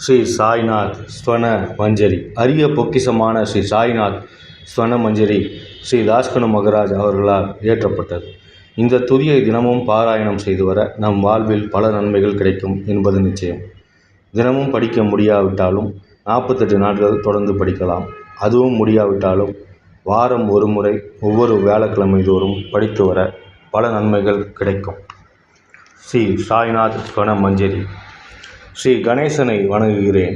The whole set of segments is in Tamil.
ஸ்ரீ சாய்நாத் ஸ்வன மஞ்சரி. அரிய பொக்கிஷமான ஸ்ரீ சாய்நாத் ஸ்வன மஞ்சரி ஸ்ரீ தாஸ்கனு மகராஜ் அவர்களால் இயற்றப்பட்டது. இந்த துதியை தினமும் பாராயணம் செய்து வர நம் வாழ்வில் பல நன்மைகள் கிடைக்கும் என்பது நிச்சயம். தினமும் படிக்க முடியாவிட்டாலும் 48 நாட்கள் தொடர்ந்து படிக்கலாம். அதுவும் முடியாவிட்டாலும் வாரம் ஒரு முறை ஒவ்வொரு வியாழக்கிழமை தோறும் படித்து வர பல நன்மைகள் கிடைக்கும். ஸ்ரீ சாய்நாத் ஸ்வன மஞ்சரி. ஸ்ரீ கணேசனை வணங்குகிறேன்.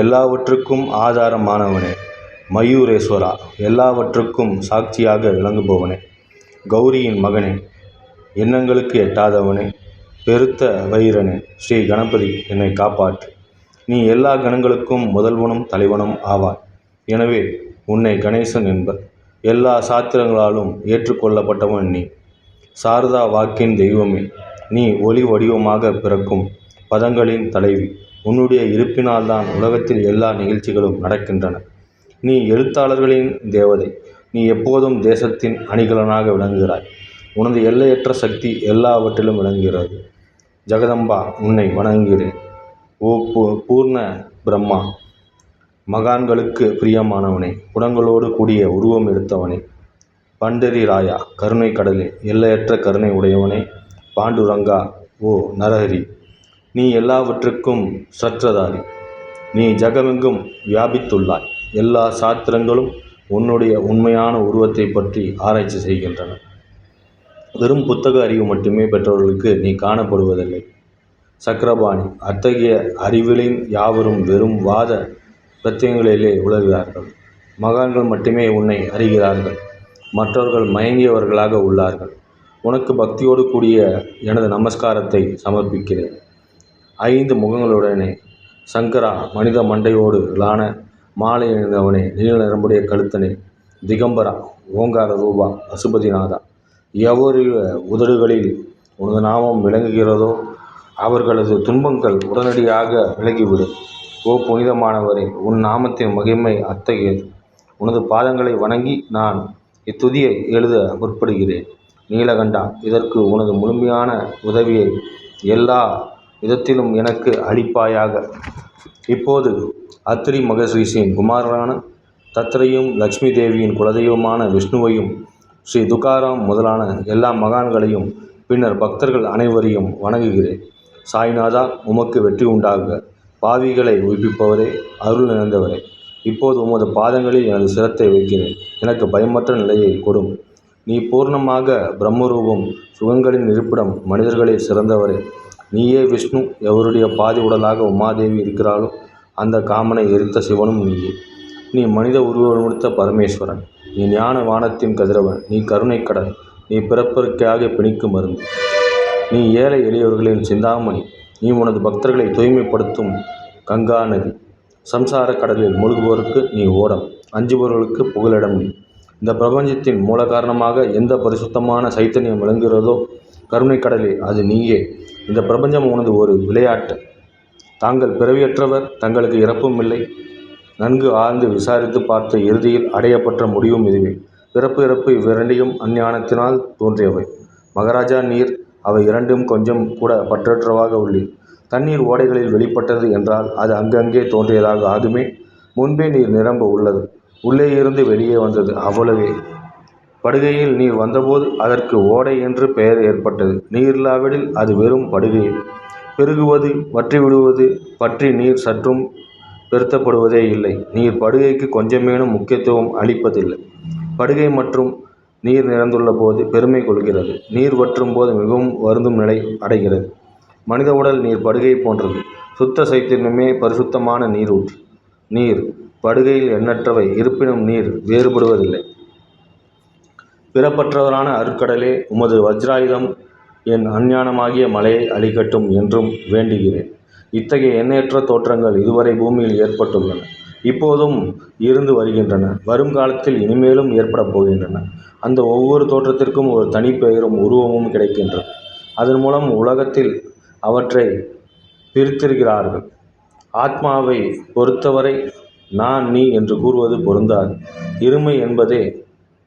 எல்லாவற்றுக்கும் ஆதாரமானவனே, மயூரேஸ்வரா, எல்லாவற்றுக்கும் சாட்சியாக விளங்குபவனே, கௌரியின் மகனே, எண்ணங்களுக்கு எட்டாதவனே, பெருத்த வயிறனே, ஸ்ரீ கணபதி என்னை காப்பாற்று. நீ எல்லா கணங்களுக்கும் முதல்வனும் தலைவனும் ஆவாய். எனவே உன்னை கணேசன் என்பர். எல்லா சாத்திரங்களாலும் ஏற்றுக்கொள்ளப்பட்டவன் நீ. சாரதா வாக்கின் தெய்வமே, நீ ஒளி வடிவமாக பிறக்கும் பதங்களின் தலைவி. உன்னுடைய இருப்பினால்தான் உலகத்தில் எல்லா நிகழ்ச்சிகளும் நடக்கின்றன. நீ எழுத்தாளர்களின் தேவதை. நீ எப்போதும் தேசத்தின் அணிகலனாக விளங்குகிறாய். உனது எல்லையற்ற சக்தி எல்லாவற்றிலும் விளங்குகிறது. ஜெகதம்பா, உன்னை வணங்குகிறேன். ஓ பூர்ண பிரம்மா, மகான்களுக்கு பிரியமானவனே, குணங்களோடு கூடிய உருவம் எடுத்தவனே, பண்டரி ராயா, கருணை கடலே, எல்லையற்ற கருணை உடையவனே, பாண்டுரங்கா, ஓ நரஹரி, நீ எல்லாவற்றுக்கும் சற்றதாரி. நீ ஜகமெங்கும் வியாபித்துள்ளாய். எல்லா சாத்திரங்களும் உன்னுடைய உண்மையான உருவத்தை பற்றி ஆராய்ச்சி செய்கின்றன. வெறும் புத்தக அறிவு மட்டுமே பெற்றவர்களுக்கு நீ காணப்படுவதில்லை. சக்கரபாணி, அத்தகைய அறிவிலின் யாவரும் வெறும் வாத பிரத்யங்களிலே உலகிறார்கள். மகான்கள் மட்டுமே உன்னை அறிகிறார்கள். மற்றவர்கள் மயங்கியவர்களாக உள்ளார்கள். உனக்கு பக்தியோடு கூடிய எனது நமஸ்காரத்தை சமர்ப்பிக்கிறேன். 5 முகங்களுடனே சங்கரா, மனித மண்டையோடு லான மாலை அணிந்தவனே, நீல நிறமுடைய கழுத்தனே, திகம்பரா, ஓங்கார ரூபா, பசுபதிநாதா, எவருடைய உதடுகளில் உனது நாமம் விளங்குகிறதோ அவர்களது துன்பங்கள் உடனடியாக விலகிவிடும். ஓ புனிதமானவரே, உன் நாமத்தின் மகிமை அத்தகையது. உனது பாதங்களை வணங்கி நான் இத்துதியை எழுத முற்படுகிறேன். நீலகண்டா, இதற்கு உனது முழுமையான உதவியை எல்லா விதத்திலும் எனக்கு அளிப்பாயாக. இப்போது அத்ரி மகரிஷியின் குமாரரான தத்ரையும், லக்ஷ்மி தேவியின் குலதெய்வமான விஷ்ணுவையும், ஸ்ரீ துகாராம் முதலான எல்லா மகான்களையும், பின்னர் பக்தர்கள் அனைவரையும் வணங்குகிறேன். சாய்நாதா, உமக்கு வெற்றி உண்டாகுக. பாவிகளை உயிர்ப்பிப்பவரே, அருள் நிறைந்தவரே, இப்போது உமது பாதங்களில் எனது சிரத்தை வைக்கிறேன். எனக்கு பயமற்ற நிலையை கொடும். நீ பூர்ணமாக பிரம்மரூபம், சுகங்களின் இருப்பிடம், மனிதர்களில் சிறந்தவரே, நீயே விஷ்ணு. எவருடைய பாதி உடலாக உமாதேவி இருக்கிறாளோ அந்த காமனை எரித்த சிவனும் நீயே. நீ மனித உருவமெடுத்த பரமேஸ்வரன். நீ ஞான வானத்தின் கதிரவன். நீ கருணை கடல். நீ பிறப்பிற்காக பிணிக்கும் மருந்து. நீ ஏழை எளியவர்களின் சிந்தாமணி. நீ உனது பக்தர்களை தூய்மைப்படுத்தும் கங்கா நதி. சம்சார கடலில் மூழ்குவோருக்கு நீ ஓடம், அஞ்சுபவர்களுக்கு புகலிடம் நீ. இந்த பிரபஞ்சத்தின் மூல காரணமாக எந்த பரிசுத்தமான சைத்தன்யம் விளங்குகிறதோ கருணை கடலே, அது நீயே. இந்த பிரபஞ்சம் உனது ஒரு விளையாட்டு. தாங்கள் பிறவியற்றவர், தங்களுக்கு இறப்பும் இல்லை. நன்கு ஆழ்ந்து விசாரித்து பார்த்த இறுதியில் அடையப்பட்ட முடிவும் இதுவே. பிறப்பு இறப்பு இவ்விரண்டையும் அஞ்ஞானத்தினால் தோன்றியவை. மகாராஜா, நீர் அவை இரண்டும் கொஞ்சம் கூட பற்றற்றவாக உள்ளீர். தண்ணீர் ஓடைகளில் வெளிப்பட்டது என்றால் அது அங்கங்கே தோன்றியதாக ஆகுமே. முன்பே நீர் நிரம்ப உள்ளது. உள்ளே இருந்து வெளியே வந்தது, அவ்வளவே. படுகையில் நீர் வந்தபோது அதற்கு ஓடை என்று பெயர் ஏற்பட்டது. நீரில்லாவிடில் அது வெறும் படுகையே. பெருகுவது, வற்றிவிடுவது பற்றி நீர் சற்றும் பெருத்தப்படுவதே இல்லை. நீர் படுகைக்கு கொஞ்சமேனும் முக்கியத்துவம் அளிப்பதில்லை. படுகை மற்றும் நீர் நிறைந்துள்ள போது பெருமை கொள்கிறது. நீர் வற்றும் போது மிகவும் வருந்தும் நிலை அடைகிறது. மனித உடல் நீர் படுகை போன்றது. சுத்த சைத்தன்யமே பரிசுத்தமான நீரூற்று. நீர் படுகையில் எண்ணற்றவை, இருப்பினும் நீர் வேறுபடுவதில்லை. பிறப்பற்றவரான அருட்கடலே, உமது வஜ்ராயுதம் என் அஞ்ஞானமாகிய மலையை அழிக்கட்டும் என்றும் வேண்டுகிறேன். இத்தகைய எண்ணற்ற தோற்றங்கள் இதுவரை பூமியில் ஏற்பட்டுள்ளன, இப்போதும் இருந்து வருகின்றன, வரும் காலத்தில் இனிமேலும் ஏற்பட போகின்றன. அந்த ஒவ்வொரு தோற்றத்திற்கும் ஒரு தனிப்பெயரும் உருவமும் கிடைக்கின்றது. அதன் மூலம் உலகத்தில் அவற்றை பிரித்திருக்கிறார்கள். ஆத்மாவை பொறுத்தவரை நான் நீ என்று கூறுவது பொருந்தாது. இருமை என்பதே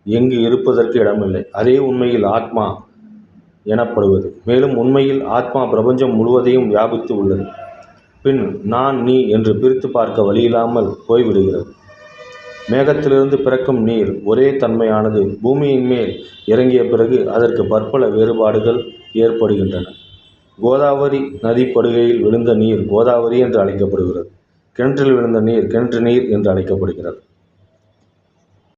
எங்கு இருப்பதற்கு இடமில்லை. அதே உண்மையில் ஆத்மா எனப்படுவது. மேலும் உண்மையில் ஆத்மா பிரபஞ்சம் முழுவதையும் வியாபித்து உள்ளது. பின் நான் நீ என்று பிரித்து பார்க்க வழியில்லாமல் போய்விடுகிறது. மேகத்திலிருந்து பிறக்கும் நீர் ஒரே தன்மையானது பூமியின் மேல் இறங்கிய பிறகு அதற்கு பற்பல வேறுபாடுகள் ஏற்படுகின்றன. கோதாவரி நதிப்படுகையில் விழுந்த நீர் கோதாவரி என்று அழைக்கப்படுகிறது. கிணற்றில் விழுந்த நீர் கிணற்று நீர் என்று அழைக்கப்படுகிறது.